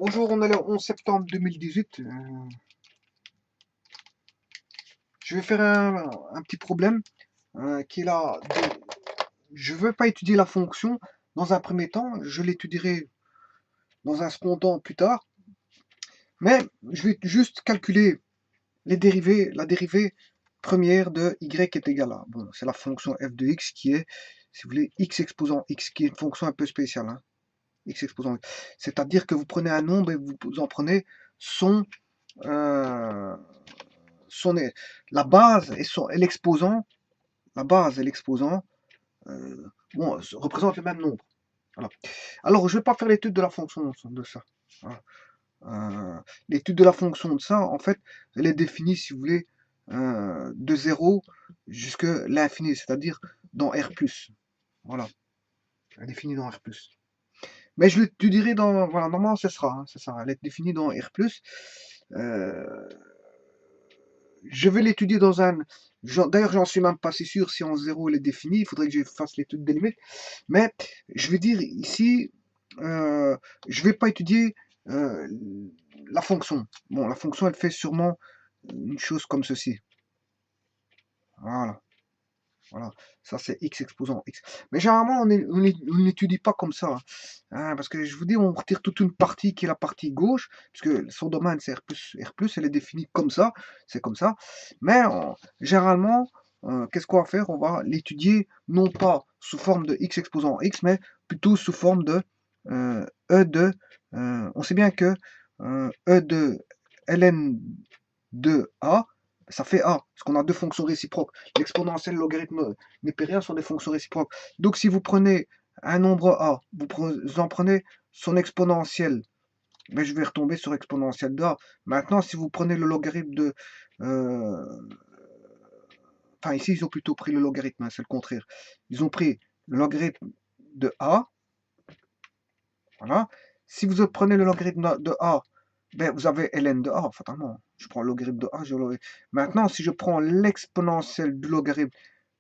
Bonjour, on est le 11 septembre 2018. Je vais faire un petit problème qui est là. Je ne veux pas étudier la fonction dans un premier temps, je l'étudierai dans un second temps plus tard, mais je vais juste calculer les dérivés, la dérivée première de y est égal à. Bon, c'est la fonction f de x qui est, si vous voulez, x exposant x, qui est une fonction un peu spéciale. Hein, x exposant x. C'est-à-dire que vous prenez un nombre et vous en prenez son. euh, la base et l'exposant, la base et l'exposant, bon, représentent le même nombre. Voilà. Alors, je ne vais pas faire l'étude de la fonction de ça. Voilà. L'étude de la fonction de ça, en fait, elle est définie, si vous voulez, de 0 jusqu'à l'infini, c'est-à-dire dans R+. Voilà. Elle est définie dans R+. Mais je l'étudierai dans. Voilà, normalement, c'est ça. Hein, c'est ça. Elle est définie dans R+. Je vais l'étudier dans un. D'ailleurs, j'en suis même pas si sûr si en 0 il est défini. Il faudrait que je fasse l'étude des limites. Mais je vais dire ici, je vais pas étudier la fonction. Bon, la fonction, elle fait sûrement une chose comme ceci. Voilà. Voilà, ça c'est x exposant x. Mais généralement, on n'étudie pas comme ça. Hein, parce que je vous dis, on retire toute une partie qui est la partie gauche, puisque son domaine c'est R+, elle est définie comme ça, c'est comme ça. Mais généralement, qu'est-ce qu'on va faire? On va l'étudier non pas sous forme de x exposant x, mais plutôt sous forme de E de. On sait bien que E de ln de A, ça fait A, parce qu'on a deux fonctions réciproques. L'exponentielle, le logarithme népérien sont des fonctions réciproques. Donc si vous prenez un nombre A, vous en prenez son exponentielle, mais je vais retomber sur exponentielle de A. Maintenant, si vous prenez le logarithme de... Enfin, ici, ils ont plutôt pris le logarithme, hein, c'est le contraire. Ils ont pris le logarithme de A. Voilà. Si vous prenez le logarithme de A, ben, vous avez ln de A, fatalement. Je prends le logarithme de A, je l'aurai. Maintenant, si je prends l'exponentielle du logarithme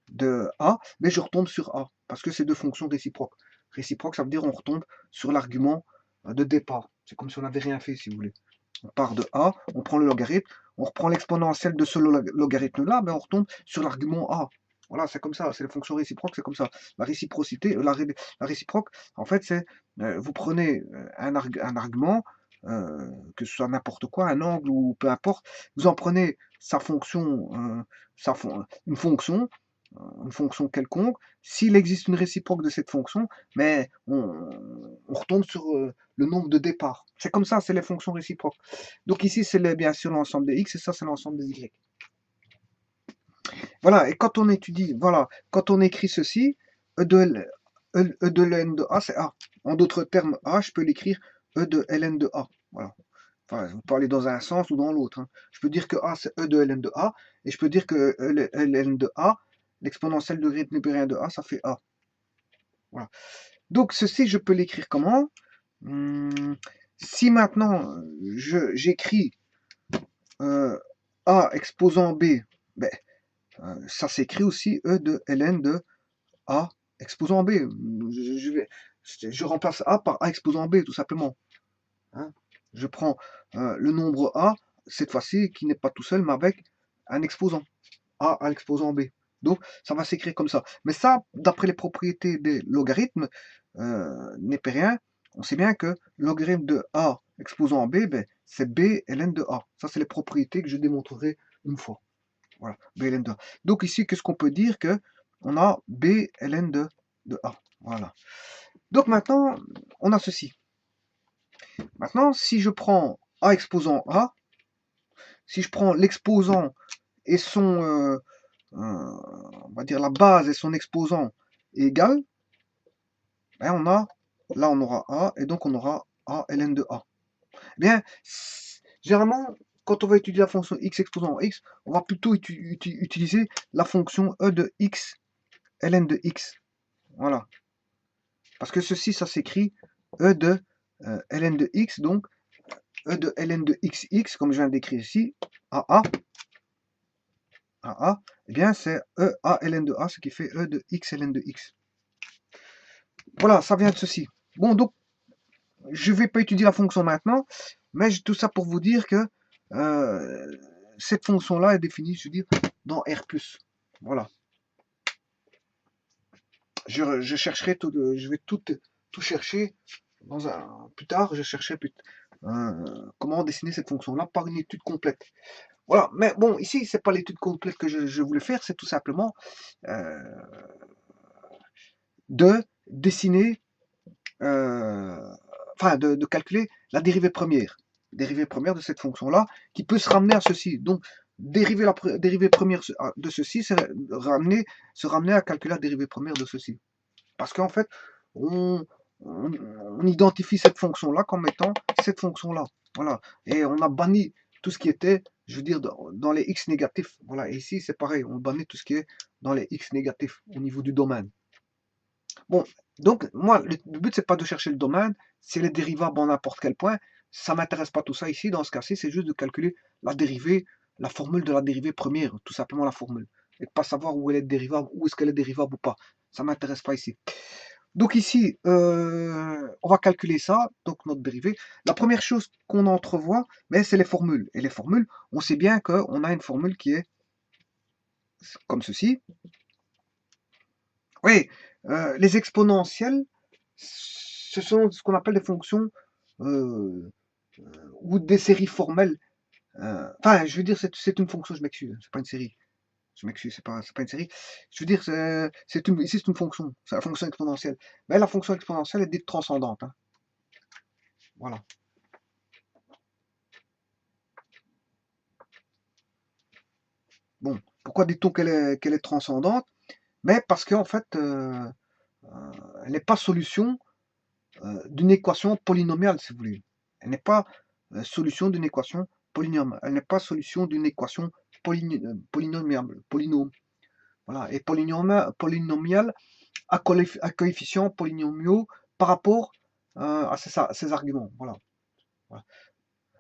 de A, mais je retombe sur A, parce que c'est deux fonctions réciproques. Réciproque, ça veut dire on retombe sur l'argument de départ. C'est comme si on n'avait rien fait, si vous voulez. On part de A, on prend le logarithme, on reprend l'exponentielle de ce logarithme-là, ben on retombe sur l'argument A. Voilà, c'est comme ça, c'est les fonctions réciproques, c'est comme ça. La réciprocité, la réciproque, en fait, c'est, vous prenez un argument, que ce soit n'importe quoi, un angle ou peu importe, vous en prenez sa fonction, une fonction, une fonction quelconque. S'il existe une réciproque de cette fonction, mais on retombe sur le nombre de départ. C'est comme ça, c'est les fonctions réciproques. Donc ici, c'est bien sûr l'ensemble des x, et ça, c'est l'ensemble des y. Voilà, et quand on étudie, voilà, quand on écrit ceci, E de ln de A, c'est A. En d'autres termes, A, je peux l'écrire E de ln de A. Voilà. Enfin, vous parlez dans un sens ou dans l'autre. Hein. Je peux dire que A, c'est E de ln de A, et je peux dire que ln de A, l'exponentielle de rythme népérien de A, ça fait A. Voilà. Donc ceci, je peux l'écrire comment? Si maintenant, j'écris A exposant B, ben, ça s'écrit aussi E de ln de A exposant B. Je remplace A par A exposant B, tout simplement. Hein. Je prends le nombre A, cette fois-ci, qui n'est pas tout seul, mais avec un exposant. A à l'exposant B. Donc, ça va s'écrire comme ça. Mais ça, d'après les propriétés des logarithmes népériens, on sait bien que le logarithme de A exposant B, ben, c'est B ln de A. Ça, c'est les propriétés que je démontrerai une fois. Voilà, B ln de A. Donc ici, qu'est-ce qu'on peut dire? Que on a B ln de A. Voilà. Donc maintenant, on a ceci. Maintenant, si je prends A exposant A, si je prends l'exposant et son, on va dire la base et son exposant égal, ben là on aura A, et donc on aura A ln de A. Eh bien, généralement, quand on va étudier la fonction x exposant x, on va plutôt utiliser la fonction E de x ln de x. Voilà. Parce que ceci, ça s'écrit E de ln de x, donc E de ln de xx, comme je viens d'écrire ici, AA, eh bien c'est E A ln de A, ce qui fait E de x ln de x. Voilà, ça vient de ceci. Bon, donc, je vais pas étudier la fonction maintenant, mais tout ça pour vous dire que euh, cette fonction-là est définie, je veux dire, dans R+. Voilà. Je chercherai tout, je vais tout chercher plus tard. Je chercherai comment dessiner cette fonction-là par une étude complète. Voilà. Mais bon, ici, c'est pas l'étude complète que je voulais faire, c'est tout simplement euh, de dessiner, enfin, de calculer la dérivée première de cette fonction-là, qui peut se ramener à ceci. Donc, dérivée première de ceci, c'est se ramener à calculer la dérivée première de ceci. Parce qu'en fait, on, on identifie cette fonction-là comme étant cette fonction-là. Voilà. Et on a banni tout ce qui était, je veux dire, dans les x négatifs. Voilà. Et ici, c'est pareil, on bannit tout ce qui est dans les x négatifs au niveau du domaine. Bon, donc, moi, le but, c'est pas de chercher le domaine, c'est les dérivables en n'importe quel point. Ça m'intéresse pas tout ça ici. Dans ce cas-ci, c'est juste de calculer la dérivée, la formule de la dérivée première, tout simplement la formule. Et de pas savoir où elle est dérivable, où est-ce qu'elle est dérivable ou pas. Ça m'intéresse pas ici. Donc ici, on va calculer ça, donc notre dérivée. La première chose qu'on entrevoit, mais c'est les formules. Et les formules, on sait bien qu'on a une formule qui est comme ceci. Oui, les exponentielles, ce sont ce qu'on appelle des fonctions euh, ou des séries formelles. Enfin, je veux dire, c'est une fonction, je m'excuse, c'est pas une série. Je m'excuse, c'est pas une série. Je veux dire, ici c'est une fonction, c'est la fonction exponentielle. Mais la fonction exponentielle est dite transcendante. Hein. Voilà. Bon, pourquoi dit-on qu'elle est transcendante? Mais parce qu'en fait, elle n'est pas solution d'une équation polynomiale, si vous voulez. Elle n'est pas solution d'une équation polynomiale. Elle n'est pas solution d'une équation polynomiale. Polynôme. Voilà. Et polynomiale à coefficients polynomiaux par rapport à ces arguments. Voilà. Voilà.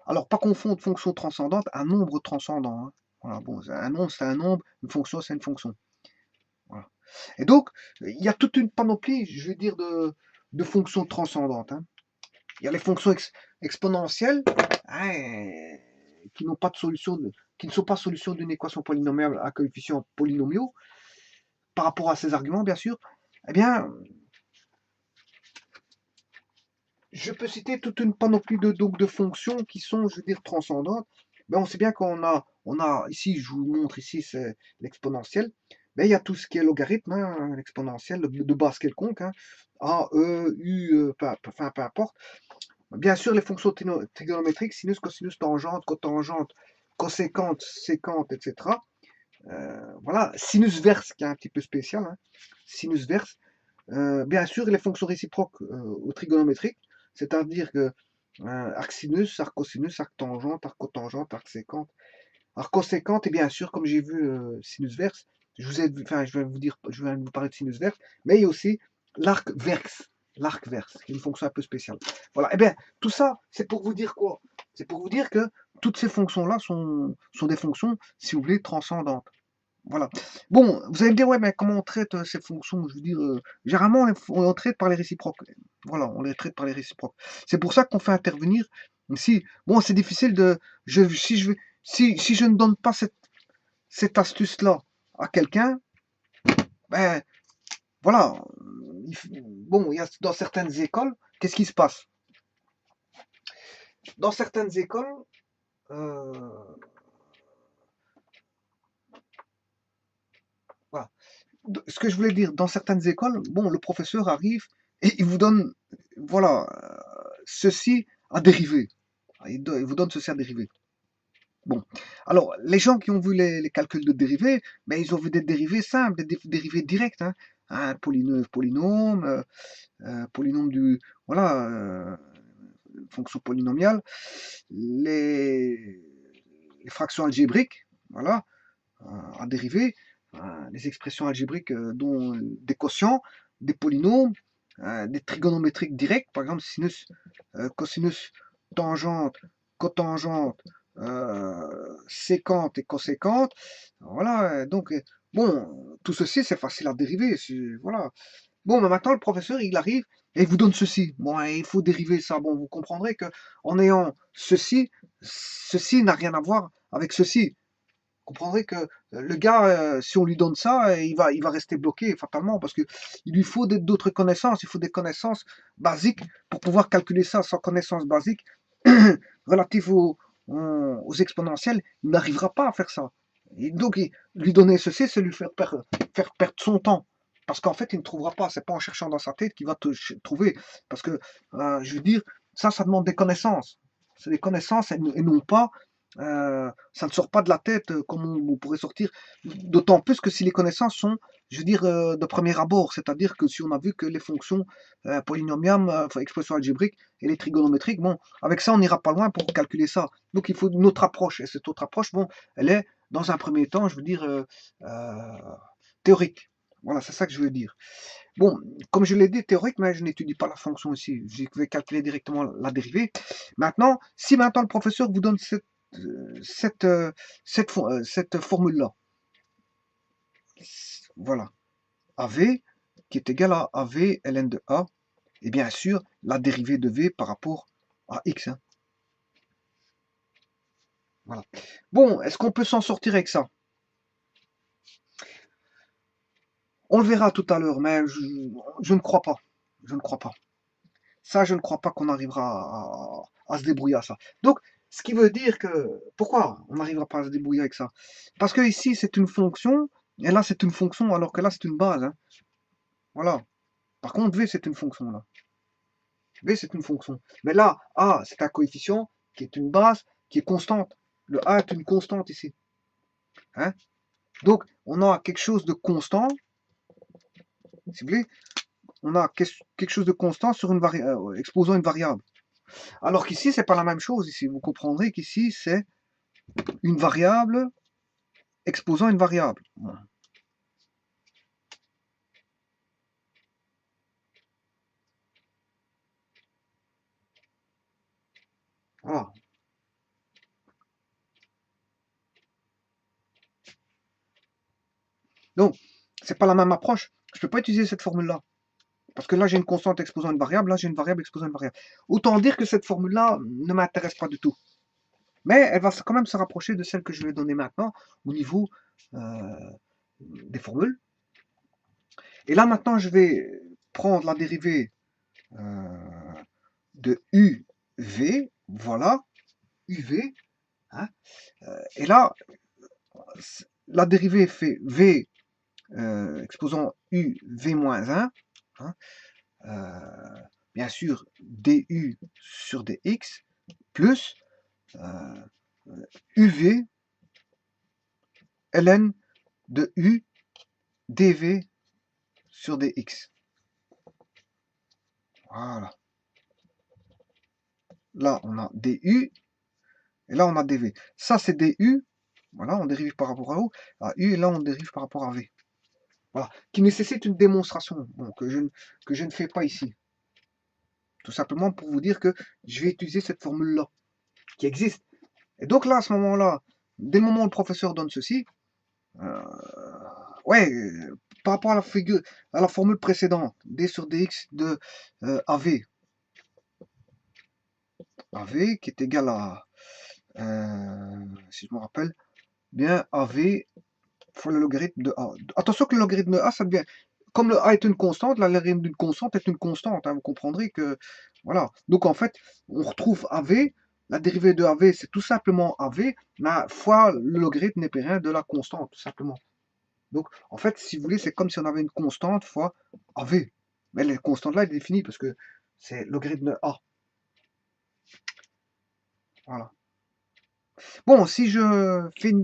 Alors, pas confondre fonction transcendante à nombre transcendant. Hein. Voilà. Bon, un nombre, c'est un nombre. Une fonction, c'est une fonction. Voilà. Et donc, il y a toute une panoplie, je veux dire, de fonctions transcendantes. Hein. Il y a les fonctions exponentielles hein, qui n'ont pas de solution, qui ne sont pas solution d'une équation polynomiale à coefficients polynomiaux, par rapport à ces arguments, bien sûr. Eh bien, je peux citer toute une panoplie de fonctions qui sont, je veux dire, transcendantes. Ben, on sait bien qu'on a, ici, je vous montre ici, c'est l'exponentielle. Ben, il y a tout ce qui est logarithme, hein, l'exponentielle de base quelconque, hein, A, E, U, enfin, peu importe. Bien sûr, les fonctions trigonométriques, sinus, cosinus, tangente, cotangente, coséquente, séquente, etc. Voilà, sinus verse qui est un petit peu spécial, hein, sinus verse. Bien sûr, les fonctions réciproques au trigonométrique, c'est-à-dire que arc sinus, arc cosinus, arc tangente, arc cotangente, arc séquente. Arc coséquente, et bien sûr, comme j'ai vu sinus verse, enfin, je vais vous parler de sinus verse, mais il y a aussi l'arc verse. L'arc verse, qui est une fonction un peu spéciale. Voilà, et bien, tout ça, c'est pour vous dire quoi? C'est pour vous dire que toutes ces fonctions-là sont des fonctions, si vous voulez, transcendantes. Voilà. Bon, vous allez me dire, ouais, mais comment on traite ces fonctions? Je veux dire, généralement, on traite par les réciproques. Voilà, on les traite par les réciproques. C'est pour ça qu'on fait intervenir. Si, bon, c'est difficile de. Si je ne donne pas cette astuce-là à quelqu'un, ben voilà. Bon, il y a dans certaines écoles, qu'est-ce qui se passe? Dans certaines écoles, euh, voilà. Ce que je voulais dire, dans certaines écoles, bon, le professeur arrive et il vous donne, voilà, ceci à dériver. Il vous donne ceci à dériver. Bon, alors, les gens qui ont vu les calculs de dérivés, ben, ils ont vu des dérivés simples, des dérivés directs, hein. Un polynôme, polynôme du, voilà, fonction polynomiale, les, les fractions algébriques, voilà, à dériver, les expressions algébriques dont des quotients, des polynômes, des trigonométriques directs, par exemple sinus, cosinus, tangente, cotangente, séquente et coséquente. Voilà, donc bon, tout ceci c'est facile à dériver, voilà. Bon, mais maintenant, le professeur, il arrive et il vous donne ceci. Bon, et il faut dériver ça. Bon, vous comprendrez que en ayant ceci, ceci n'a rien à voir avec ceci. Vous comprendrez que le gars, si on lui donne ça, il va rester bloqué fatalement parce que il lui faut d'autres connaissances. Il faut des connaissances basiques pour pouvoir calculer ça. Sans connaissances basiques relatives aux exponentielles, il n'arrivera pas à faire ça. Et donc, lui donner ceci, c'est lui faire perdre son temps. Parce qu'en fait, il ne trouvera pas. C'est pas en cherchant dans sa tête qu'il va trouver. Parce que, je veux dire, ça demande des connaissances. C'est des connaissances et non pas ça ne sort pas de la tête comme on pourrait sortir. D'autant plus que si les connaissances sont, je veux dire, de premier abord, c'est-à-dire que si on a vu que les fonctions polynomiales, enfin, expressions algébriques et les trigonométriques, bon, avec ça, on n'ira pas loin pour calculer ça. Donc, il faut une autre approche. Et cette autre approche, bon, elle est, dans un premier temps, je veux dire, théorique. Voilà, c'est ça que je veux dire. Bon, comme je l'ai dit, théorique, mais je n'étudie pas la fonction ici. Je vais calculer directement la dérivée. Maintenant, si maintenant le professeur vous donne cette, cette formule-là, voilà, AV qui est égal à AV ln de A, et bien sûr la dérivée de V par rapport à X. Hein. Voilà. Bon, est-ce qu'on peut s'en sortir avec ça? On le verra tout à l'heure, mais je ne crois pas. Je ne crois pas. Ça, je ne crois pas qu'on arrivera à se débrouiller à ça. Donc, ce qui veut dire que, pourquoi on n'arrivera pas à se débrouiller avec ça? Parce que ici, c'est une fonction, et là, c'est une fonction, alors que là, c'est une base. Hein. Voilà. Par contre, V, c'est une fonction, là. V, c'est une fonction. Mais là, A, c'est un coefficient qui est une base, qui est constante. Le A est une constante ici. Hein. Donc, on a quelque chose de constant, si vous voulez, on a quelque chose de constant sur une exposant une variable. Alors qu'ici, c'est pas la même chose. Ici, vous comprendrez qu'ici, c'est une variable exposant une variable. Voilà. Donc, c'est pas la même approche. Je peux pas utiliser cette formule-là. Parce que là, j'ai une constante exposant une variable, là, j'ai une variable exposant une variable. Autant dire que cette formule-là ne m'intéresse pas du tout. Mais elle va quand même se rapprocher de celle que je vais donner maintenant au niveau des formules. Et là, maintenant, je vais prendre la dérivée de UV. Voilà, UV. Hein, et là, la dérivée fait V exposant U V-1. Hein, bien sûr, du sur dx plus uv ln de u dv sur dx. Voilà. Là, on a du et là, on a dv. Ça, c'est du. Voilà, on dérive par rapport à u et là, on dérive par rapport à v. Voilà, qui nécessite une démonstration bon, que je ne fais pas ici. Tout simplement pour vous dire que je vais utiliser cette formule-là, qui existe. Et donc là, à ce moment-là, dès le moment où le professeur donne ceci, ouais, par rapport à la formule précédente, d sur dx de AV, AV qui est égal à, si je me rappelle, bien AV fois le logarithme de A. Attention que le logarithme de A, ça devient, comme le A est une constante, la logarithme d'une constante est une constante, hein, vous comprendrez que, voilà. Donc en fait, on retrouve AV, la dérivée de AV, c'est tout simplement AV, mais fois le logarithme népérien de la constante, tout simplement. Donc, en fait, si vous voulez, c'est comme si on avait une constante fois AV. Mais la constante là est définie parce que c'est logarithme de A. Voilà. Bon, si je fais une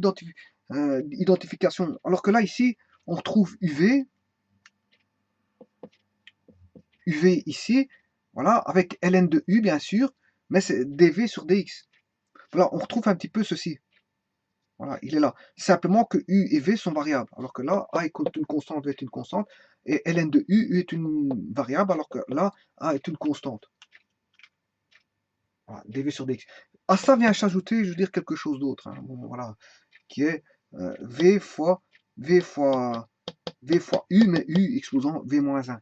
identification, alors que là, ici, on retrouve UV, UV ici, voilà, avec ln de U, bien sûr, mais c'est dV sur dx. Voilà, on retrouve un petit peu ceci. Voilà, il est là. Simplement que U et V sont variables, alors que là, A est une constante, V est une constante, et ln de U est une variable, alors que là, A est une constante. Voilà, dV sur dx. À ça vient s'ajouter, je veux dire, quelque chose d'autre, hein, bon, voilà, qui est V fois U, mais U exposant V-1.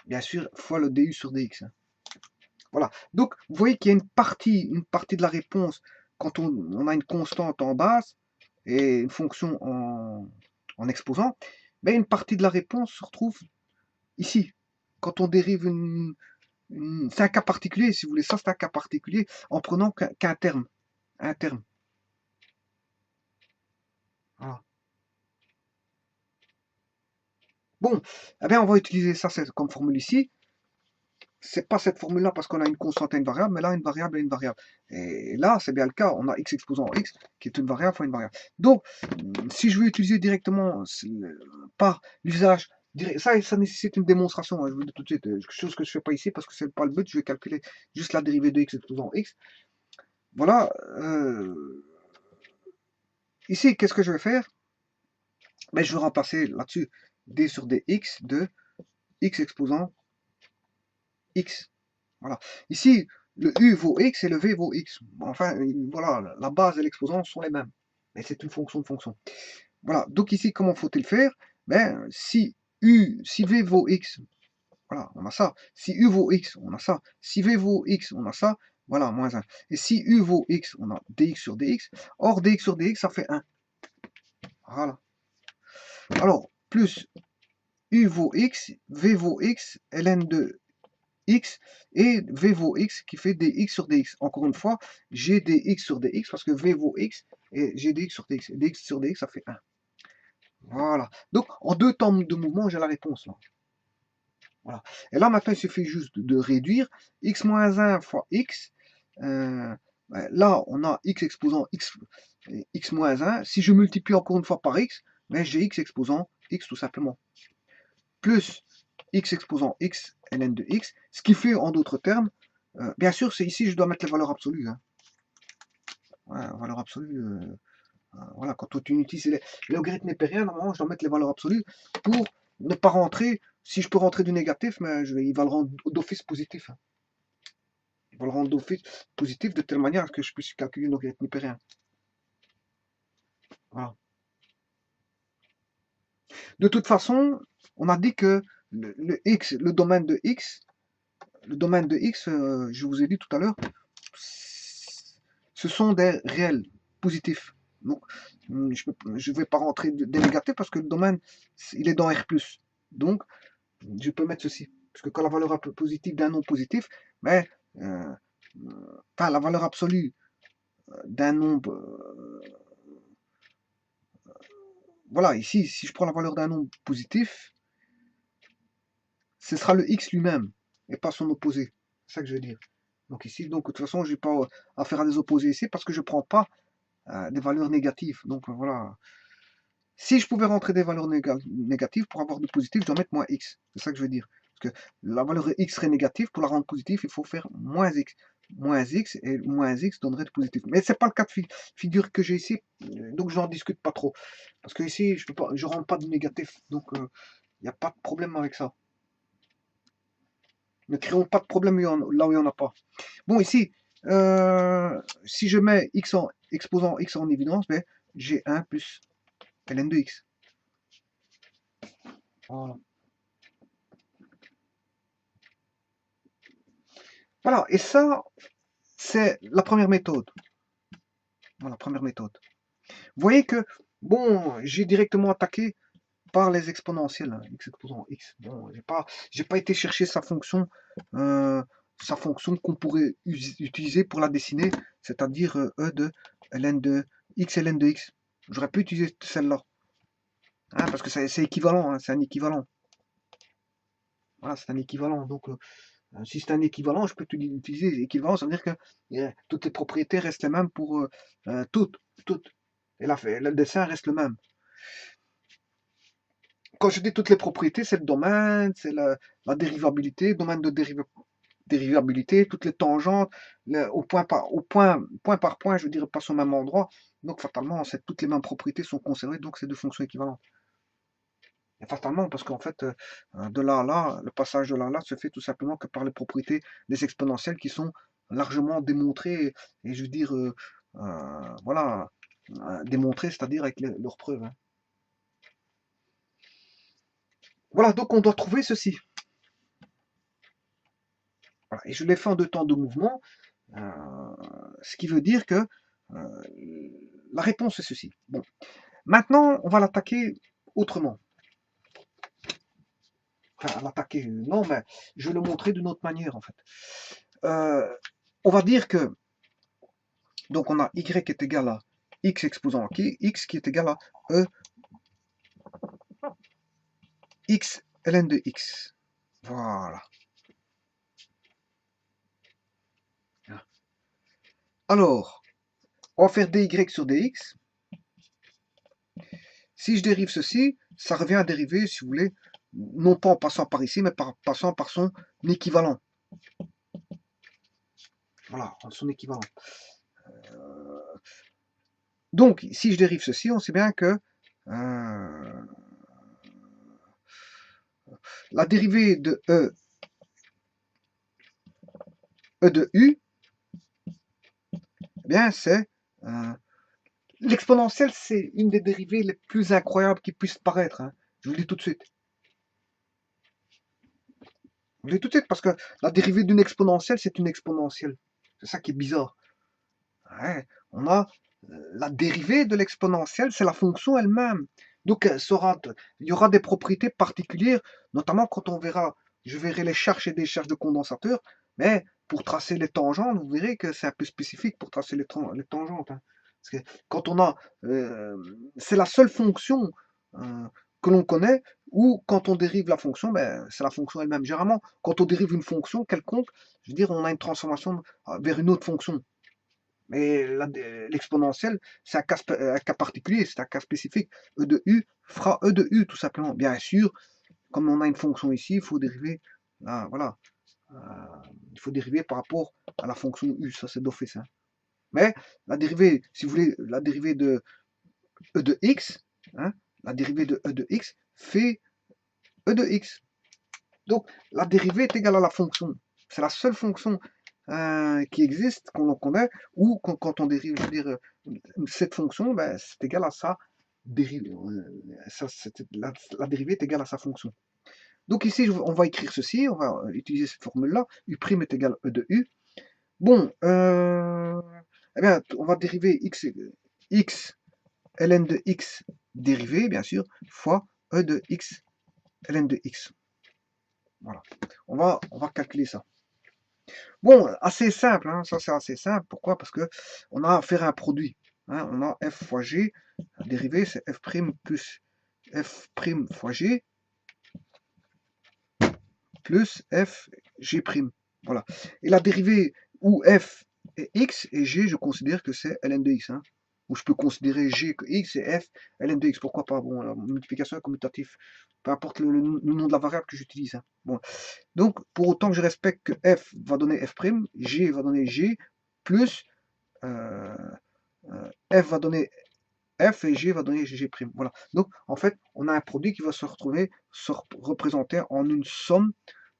bien sûr, fois le du sur dx. Hein. Voilà. Donc, vous voyez qu'il y a une partie de la réponse quand on a une constante en base et une fonction en exposant, mais une partie de la réponse se retrouve ici. Quand on dérive c'est un cas particulier, si vous voulez, ça c'est un cas particulier, en prenant qu'un terme. Un terme. Voilà. Bon, eh bien, on va utiliser ça comme formule ici. C'est pas cette formule-là parce qu'on a une constante et une variable, mais là, une variable et une variable. Et là, c'est bien le cas, on a x exposant x, qui est une variable fois une variable. Donc, si je veux utiliser directement par l'usage, ça nécessite une démonstration, hein, je vous le dis tout de suite, quelque chose que je ne fais pas ici parce que c'est pas le but, je vais calculer juste la dérivée de x exposant x. Voilà. Ici, qu'est-ce que je vais faire? Ben, je vais remplacer là-dessus d sur dx de x exposant x. Voilà. Ici, le u vaut x et le v vaut x. Enfin, voilà, la base et l'exposant sont les mêmes. Mais c'est une fonction de fonction. Voilà. Donc ici, comment faut-il faire? Ben, si v vaut x, voilà, on a ça. Si u vaut x, on a ça. Si v vaut x, on a ça. Voilà, moins 1. Et si u vaut x, on a dx sur dx. Or, dx sur dx, ça fait 1. Voilà. Alors, plus u vaut x, v vaut x, ln de x, et v vaut x qui fait dx sur dx. Encore une fois, j'ai dx sur dx parce que v vaut x, et j'ai dx sur dx. Et dx sur dx, ça fait 1. Voilà. Donc, en deux temps de mouvement, j'ai la réponse. Là. Voilà. Et là, maintenant, il suffit juste de réduire x moins 1 fois x. Là, on a x exposant x moins 1. Si je multiplie encore une fois par x, ben, j'ai x exposant x tout simplement. Plus x exposant x ln de x, ce qui fait en d'autres termes, bien sûr, c'est ici, je dois mettre les valeurs absolues. Hein. Ouais, valeurs absolues, voilà, quand on utilise les logarithmes népériens, normalement, je dois mettre les valeurs absolues pour ne pas rentrer, si je peux rentrer du négatif, mais il va le rendre d'office positif. Hein. Il va le rendre d'office positif de telle manière que je puisse calculer le logarithme népérien. Voilà. De toute façon, on a dit que le domaine de x, je vous ai dit tout à l'heure, ce sont des réels positifs. Donc, je ne vais pas rentrer des négatifs parce que le domaine, il est dans R+. Donc, je peux mettre ceci. Parce que quand la valeur positive d'un nombre positif, mais, enfin, la valeur absolue d'un nombre, voilà, ici, si je prends la valeur d'un nombre positif, ce sera le x lui-même et pas son opposé. C'est ça que je veux dire. Donc ici, donc de toute façon, je n'ai pas affaire à des opposés ici parce que je ne prends pas des valeurs négatives. Donc voilà. Si je pouvais rentrer des valeurs négatives pour avoir de positif, je dois mettre moins x. C'est ça que je veux dire. Parce que la valeur x serait négative. Pour la rendre positive, il faut faire moins x. Moins x et moins x donnerait de positif. Mais ce n'est pas le cas de figure que j'ai ici. Donc j'en discute pas trop. Parce que ici, je ne rentre pas de négatif. Donc il n'y a pas de problème avec ça. Ne créons pas de problème là où il n'y en a pas. Bon, ici, si je mets x en exposant x en évidence, ben, j'ai 1 plus ln de x. Voilà. Voilà, et ça, c'est la première méthode. Voilà, première méthode. Vous voyez que, bon, j'ai directement attaqué par les exponentielles, hein, x exposant x. Bon, j'ai pas été chercher sa fonction qu'on pourrait utiliser pour la dessiner, c'est-à-dire e de ln de x ln de x. J'aurais pu utiliser celle-là, hein, parce que c'est équivalent, hein, c'est un équivalent. Voilà, c'est un équivalent. Donc, si c'est un équivalent, je peux utiliser équivalent, ça veut dire que toutes les propriétés restent les mêmes pour toutes. Et là, le dessin reste le même. Quand je dis toutes les propriétés, c'est le domaine, c'est la dérivabilité, domaine de dérivabilité, toutes les tangentes, point par point, je dirais pas au même endroit. Donc fatalement, toutes les mêmes propriétés sont conservées, donc c'est deux fonctions équivalentes. Et fatalement, parce qu'en fait, de là à là, le passage de là à là se fait tout simplement que par les propriétés des exponentielles qui sont largement démontrées, et je veux dire, voilà, démontrées, c'est-à-dire avec leurs preuves. Hein. Voilà, donc on doit trouver ceci. Voilà. Et je l'ai fait en 2 temps de mouvement, ce qui veut dire que la réponse est ceci. Bon, maintenant, on va l'attaquer autrement. Enfin, l'attaquer, non, mais je vais le montrer d'une autre manière, en fait. On va dire que, donc on a y est égal à x exposant à x qui est égal à e x ln de x. Voilà. Alors, on va faire dy sur dx. Si je dérive ceci, ça revient à dériver, si vous voulez, non pas en passant par ici, mais par passant par son équivalent. Voilà, son équivalent. Donc, si je dérive ceci, on sait bien que la dérivée de e de u, eh bien, c'est l'exponentielle, c'est une des dérivées les plus incroyables qui puissent paraître. Hein. Je vous le dis tout de suite. Je vous le dis tout de suite parce que la dérivée d'une exponentielle, c'est une exponentielle. C'est ça qui est bizarre. Ouais, on a la dérivée de l'exponentielle, c'est la fonction elle-même. Donc, il y aura des propriétés particulières, notamment quand on verra, je verrai les charges et décharges de condensateur, mais pour tracer les tangentes, vous verrez que c'est un peu spécifique pour tracer les tangentes. Hein. Parce que quand on a, c'est la seule fonction que l'on connaît, ou quand on dérive la fonction, ben, c'est la fonction elle-même. Généralement, quand on dérive une fonction quelconque, je veux dire, on a une transformation vers une autre fonction. Mais l'exponentielle, c'est un cas particulier, c'est un cas spécifique. E de u fera E de u, tout simplement. Bien sûr, comme on a une fonction ici, il faut dériver, là, voilà, il faut dériver par rapport à la fonction u, ça c'est d'office. Hein. Mais la dérivée, si vous voulez, la dérivée de E de x, hein, la dérivée de E de x fait E de x. Donc, la dérivée est égale à la fonction. C'est la seule fonction qui existe, qu'on connaît, ou quand on dérive, je veux dire, cette fonction, ben, c'est égal à sa dérivée. La dérivée est égale à sa fonction. Donc ici, on va écrire ceci, on va utiliser cette formule-là, u' est égal à E de u. Bon, eh bien, on va dériver x ln de x dérivé, bien sûr, fois E de x ln de x. Voilà. On va calculer ça. Bon, assez simple, hein, ça c'est assez simple. Pourquoi? Parce que on a à faire un produit. Hein, on a f fois g, la dérivée c'est f' plus f' fois g plus f g'. Voilà. Et la dérivée où f est x et g, je considère que c'est ln de x. Hein. Ou je peux considérer g que x et f ln de x. Pourquoi pas? Bon, la multiplication est commutatif. Peu importe le nom de la variable que j'utilise. Hein. Bon. Donc, pour autant que je respecte que f va donner f', g va donner g, plus f va donner f et g va donner g'. Voilà. Donc, en fait, on a un produit qui va se représenter en une somme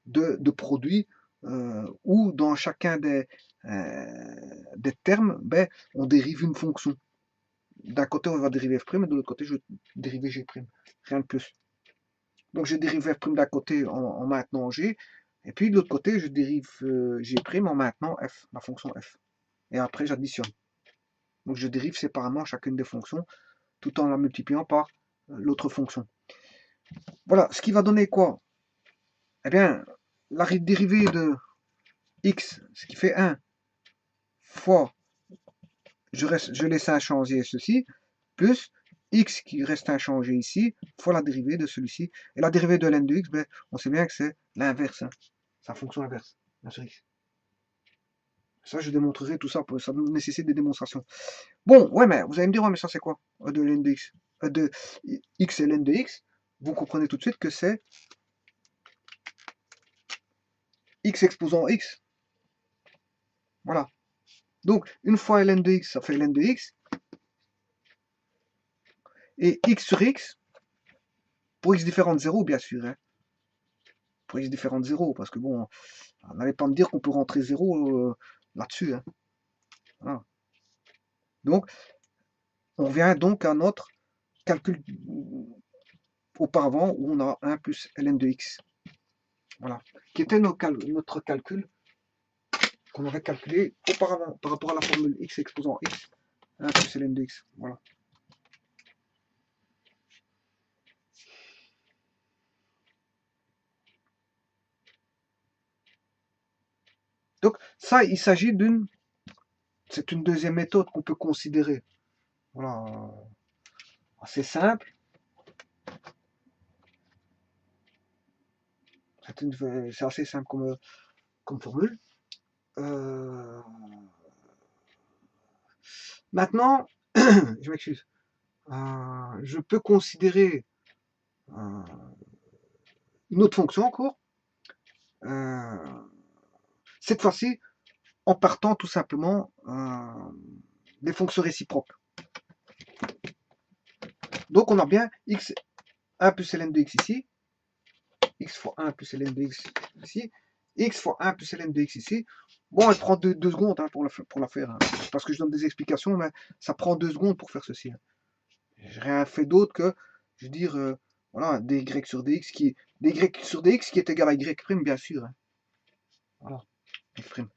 de produits où dans chacun des termes, ben, on dérive une fonction. D'un côté, on va dériver f', et de l'autre côté, je vais dériver g'. Rien de plus. Donc, je dérive f' d'un côté en maintenant g, et puis de l'autre côté, je dérive g' en maintenant f, la fonction f. Et après, j'additionne. Donc, je dérive séparément chacune des fonctions, tout en la multipliant par l'autre fonction. Voilà, ce qui va donner quoi? Eh bien, la dérivée de x, ce qui fait 1, fois, je laisse inchanger ceci, plus x qui reste inchangé ici, fois la dérivée de celui-ci. Et la dérivée de ln de x, ben, on sait bien que c'est l'inverse, hein, sa fonction inverse, bien sûr x. Ça, je démontrerai tout ça, ça nécessite des démonstrations. Bon, ouais, mais vous allez me dire, ouais, mais ça c'est quoi? E de ln de x, E de x et ln de x, vous comprenez tout de suite que c'est x exposant x. Voilà. Donc, une fois ln de x, ça fait ln de x. Et x sur x, pour x différent de 0, bien sûr. Hein. Pour x différent de 0, parce que bon, n'allez pas me dire qu'on peut rentrer 0 là-dessus. Hein. Voilà. Donc, on revient donc à notre calcul auparavant où on a 1 plus ln de x. Voilà. Qui était notre calcul qu'on avait calculé auparavant par rapport à la formule x exposant x, 1 plus ln de x. Voilà. Donc ça, il s'agit c'est une deuxième méthode qu'on peut considérer. Voilà, assez simple. C'est assez simple comme formule. Maintenant, je m'excuse. Je peux considérer une autre fonction encore. Cette fois-ci, en partant tout simplement des fonctions réciproques. Donc on a bien x 1 plus ln de x ici, x fois 1 plus ln de x ici, x fois 1 plus ln de x ici. Bon, elle prend 2 secondes pour la faire, hein, parce que je donne des explications, mais ça prend 2 secondes pour faire ceci. Hein. J'ai rien fait d'autre que, je veux dire, voilà, dy sur dx qui est égal à y prime, bien sûr. Hein. Voilà, y prime.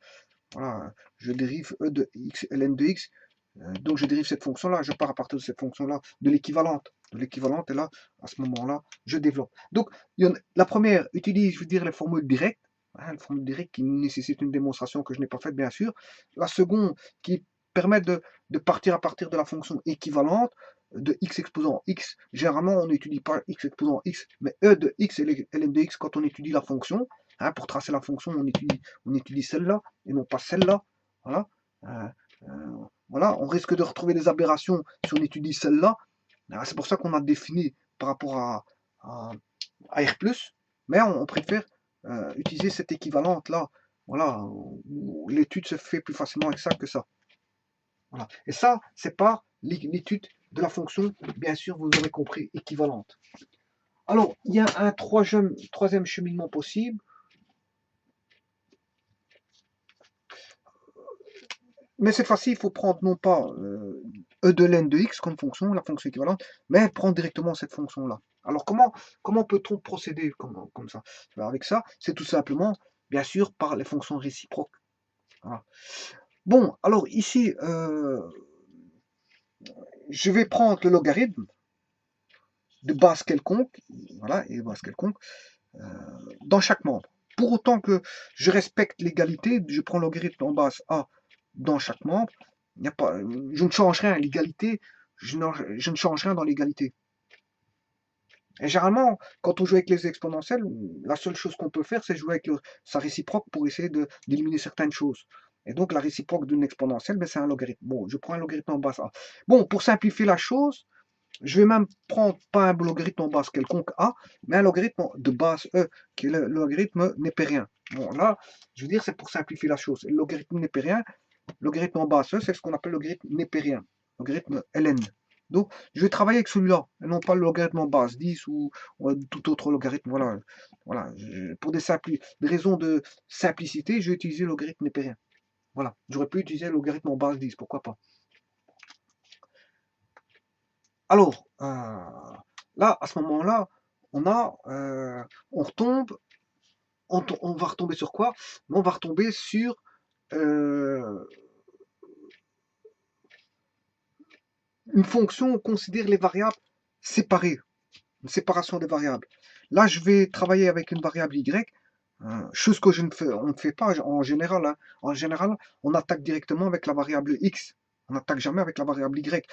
Voilà, je dérive e de x ln de x. Donc je dérive cette fonction-là, je pars à partir de cette fonction-là, de l'équivalente. Et là, à ce moment-là, je développe. Donc, la première utilise, je veux dire, les formules directes, hein, les formules directes qui nécessitent une démonstration que je n'ai pas faite, bien sûr. La seconde, qui permet de partir à partir de la fonction équivalente de x exposant x. Généralement, on n'étudie pas x exposant x, mais e de x et ln de x quand on étudie la fonction. Hein, pour tracer la fonction, on étudie celle-là et non pas celle-là. Voilà. Voilà, on risque de retrouver des aberrations si on étudie celle-là. C'est pour ça qu'on a défini par rapport à R+, mais on préfère utiliser cette équivalente-là, voilà, où l'étude se fait plus facilement avec ça que ça. Voilà. Et ça, c'est pas l'étude de la fonction, bien sûr, vous aurez compris, équivalente. Alors, il y a un troisième cheminement possible. Mais cette fois-ci, il faut prendre non pas e de ln de x comme fonction, la fonction équivalente, mais prendre directement cette fonction-là. Alors comment peut-on procéder comme ça? Avec ça, c'est tout simplement, bien sûr, par les fonctions réciproques. Voilà. Bon, alors ici, je vais prendre le logarithme de base quelconque, voilà, et base quelconque, dans chaque membre. Pour autant que je respecte l'égalité, je prends le logarithme en base A dans chaque membre. Il n'y a pas, je ne change rien à l'égalité, je ne change rien dans l'égalité. Et généralement, quand on joue avec les exponentielles, la seule chose qu'on peut faire, c'est jouer avec sa réciproque pour essayer d'éliminer certaines choses. Et donc, la réciproque d'une exponentielle, ben, c'est un logarithme. Bon, je prends un logarithme en base A. Bon, pour simplifier la chose, je vais même prendre pas un logarithme en base quelconque A, mais un logarithme de base E, qui est le logarithme népérien. Bon, là, je veux dire, c'est pour simplifier la chose. Le logarithme népérien, logarithme en base E, c'est ce qu'on appelle le logarithme népérien, logarithme ln. Donc, je vais travailler avec celui-là, et non pas le logarithme en base 10 ou tout autre logarithme. Voilà. Pour des raisons de simplicité, je vais utiliser le logarithme népérien. Voilà, j'aurais pu utiliser le logarithme en base 10, pourquoi pas. Alors, là, à ce moment-là, on retombe, on va retomber sur quoi? On va retomber sur une fonction où on considère les variables séparées, une séparation des variables. Là, je vais travailler avec une variable y, chose que on ne fait pas en général. Hein. En général, on attaque directement avec la variable x. On n'attaque jamais avec la variable y.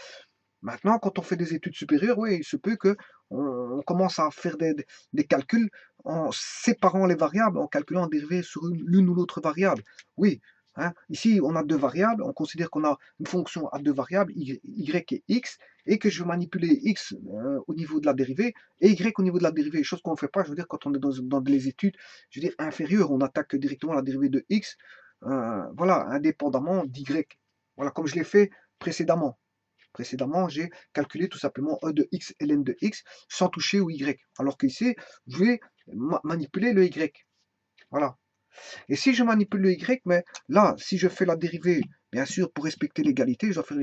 Maintenant, quand on fait des études supérieures, oui, il se peut qu'on commence à faire des calculs en séparant les variables, en calculant en dérivée sur l'une ou l'autre variable. Oui, hein, ici, on a deux variables, on considère qu'on a une fonction à deux variables, y et x, et que je vais manipuler x au niveau de la dérivée, et y au niveau de la dérivée, chose qu'on ne fait pas, je veux dire, quand on est dans les études, je veux dire, inférieures, on attaque directement la dérivée de x, voilà, indépendamment d'y. Voilà, comme je l'ai fait précédemment. Précédemment, j'ai calculé tout simplement e de x ln de x sans toucher au y. Alors qu'ici, je vais manipuler le y. Voilà. Et si je manipule le y, mais là, si je fais la dérivée, bien sûr, pour respecter l'égalité, je dois faire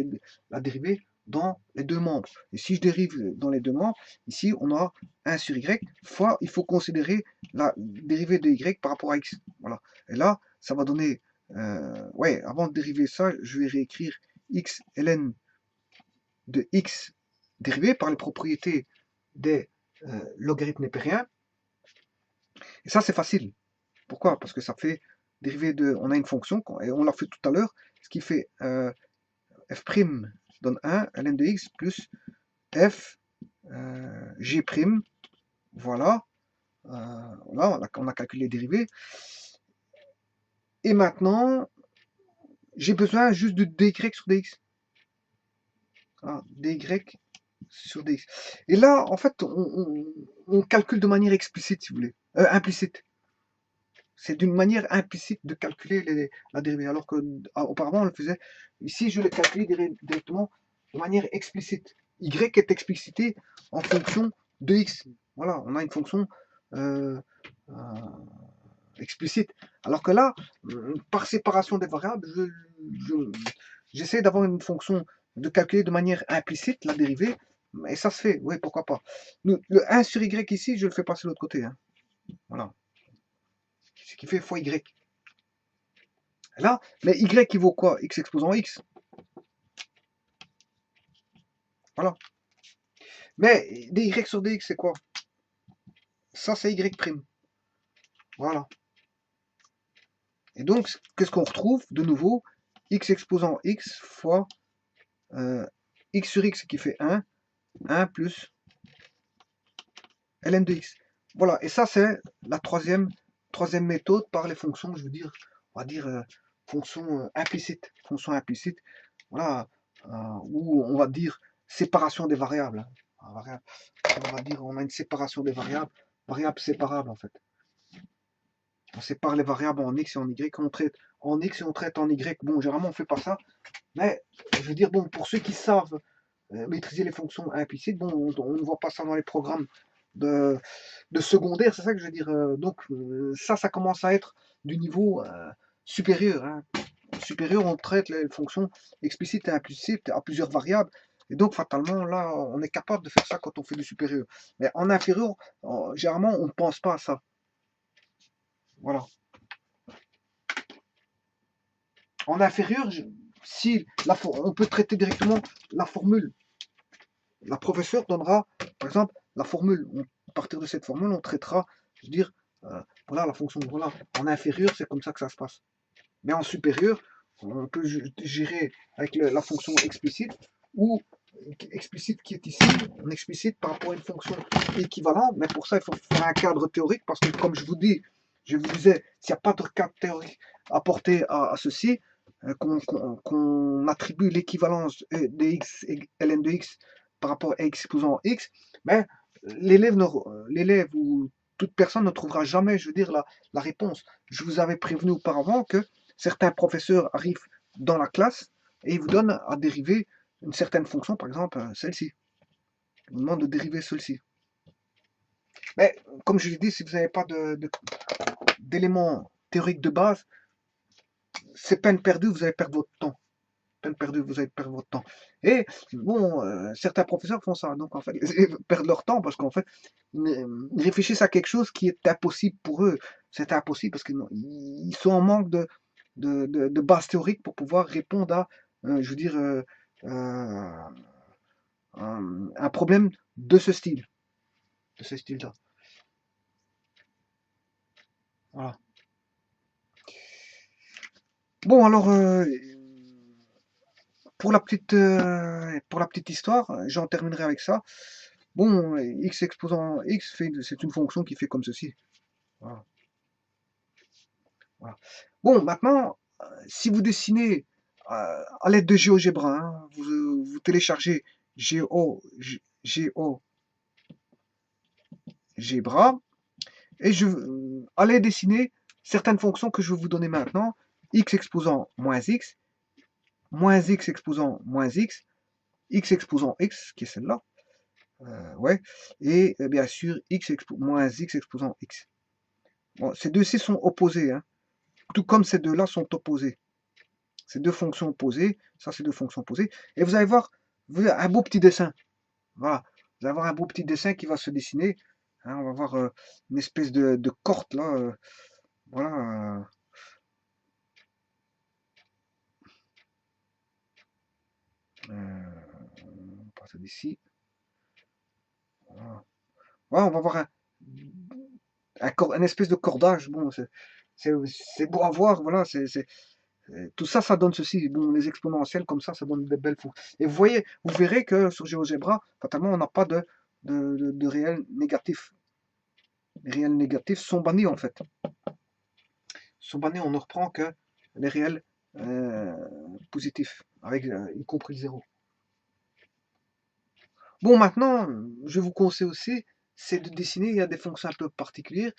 la dérivée dans les deux membres. Et si je dérive dans les deux membres, ici, on a 1 sur y, fois, il faut considérer la dérivée de y par rapport à x. Voilà. Et là, ça va donner ouais, avant de dériver ça, je vais réécrire x ln de x dérivé par les propriétés des logarithmes népériens. Et ça, c'est facile. Pourquoi? Parce que ça fait dériver de... On a une fonction, et on l'a fait tout à l'heure, ce qui fait f' donne 1, ln de x, plus f g', voilà. Voilà, on a calculé les dérivés. Et maintenant, j'ai besoin juste de dy sur dx. Voilà, dy sur dx. Et là, en fait, on calcule de manière explicite, si vous voulez. Implicite. C'est d'une manière implicite de calculer la dérivée, alors que auparavant on le faisait. Ici, je l'ai calculé directement de manière explicite. Y est explicité en fonction de x. Voilà, on a une fonction explicite. Alors que là, par séparation des variables, j'essaie d'avoir une fonction de calculer de manière implicite la dérivée, et ça se fait, oui, pourquoi pas. Le 1 sur y ici, je le fais passer de l'autre côté. Hein. Voilà. Ce qui fait fois y. Là, mais y qui vaut quoi? X exposant x. Voilà. Mais dy sur dx, c'est quoi? Ça, c'est y'. Voilà. Et donc, qu'est-ce qu'on retrouve de nouveau? X exposant x fois x sur x qui fait 1 plus ln de x. Voilà, et ça, c'est la troisième méthode par les fonctions, je veux dire, on va dire fonctions implicites. Fonctions implicites, voilà, où on va dire séparation des variables. On va dire, on a une séparation des variables séparables en fait. On sépare les variables en x et en y, on traite en x et on traite en y. Bon, généralement, on fait pas ça, mais je veux dire, bon, pour ceux qui savent maîtriser les fonctions implicites, bon, on ne voit pas ça dans les programmes de secondaire, c'est ça que je veux dire. Donc, ça commence à être du niveau supérieur. Hein. Supérieur, on traite les fonctions explicites et implicites à plusieurs variables. Et donc, fatalement, là, on est capable de faire ça quand on fait du supérieur. Mais en inférieur, généralement, on ne pense pas à ça. Voilà. En inférieur, si on peut traiter directement la formule. La professeure donnera, par exemple, la formule. À partir de cette formule, on traitera, je veux dire, voilà la fonction. Voilà. En inférieur, c'est comme ça que ça se passe. Mais en supérieur, on peut gérer avec la fonction explicite ou explicite qui est ici, on explicite par rapport à une fonction équivalente, mais pour ça il faut faire un cadre théorique parce que comme je vous disais, s'il n'y a pas de cadre théorique apporté à ceci, qu'on attribue l'équivalence de x et ln de x par rapport à x exposant x, mais l'élève ou toute personne ne trouvera jamais, je veux dire, la réponse. Je vous avais prévenu auparavant que certains professeurs arrivent dans la classe et ils vous donnent à dériver une certaine fonction, par exemple celle-ci. Ils vous demandent de dériver celle-ci. Mais comme je l'ai dit, si vous n'avez pas d'éléments théoriques de base, c'est peine perdue, vous allez perdre votre temps. Peine perdue, vous allez perdre votre temps. Et bon, certains professeurs font ça. Donc en fait, ils perdent leur temps parce qu'en fait, ils réfléchissent à quelque chose qui est impossible pour eux. C'est impossible parce qu'ils sont en manque de base théorique pour pouvoir répondre à, je veux dire, un problème de ce style. De ce style-là. Voilà. Bon, alors, pour la petite histoire, j'en terminerai avec ça. Bon, x exposant x, c'est une fonction qui fait comme ceci. Voilà. Voilà. Bon, maintenant, si vous dessinez à l'aide de GeoGebra, hein, vous téléchargez GeoGebra, et allez dessiner certaines fonctions que je vais vous donner maintenant. X exposant moins x exposant moins x exposant x, qui est celle-là, ouais, et bien sûr moins x exposant x. Bon, ces deux-ci sont opposés, hein, tout comme ces deux-là sont opposés. Ces deux fonctions opposées, ça c'est deux fonctions opposées, et vous allez voir un beau petit dessin. Voilà, vous allez voir un beau petit dessin qui va se dessiner. Hein, on va voir une espèce de corte là, voilà. On passe d'ici. Voilà. Ouais, on va voir un espèce de cordage. Bon, c'est beau à voir, voilà. Tout ça, ça donne ceci. Bon, les exponentielles, comme ça donne des belles fonctions. Et vous verrez que sur GeoGebra, fatalement, on n'a pas de réel négatif. Les réels négatifs sont bannis, en fait. Sont bannis, on ne reprend que les réels positifs, avec, y compris le zéro. Bon, maintenant, je vous conseille aussi, c'est de dessiner, il y a des fonctions un peu particulières.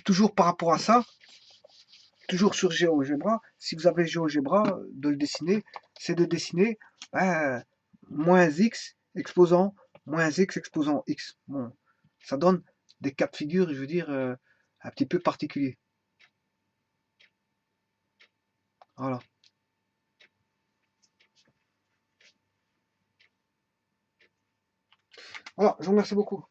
Toujours par rapport à ça, toujours sur GeoGebra, si vous avez GeoGebra, de le dessiner, c'est de dessiner moins x exposant x. Bon, ça donne des cas de figure, je veux dire, un petit peu particuliers. Voilà. Voilà, je vous remercie beaucoup.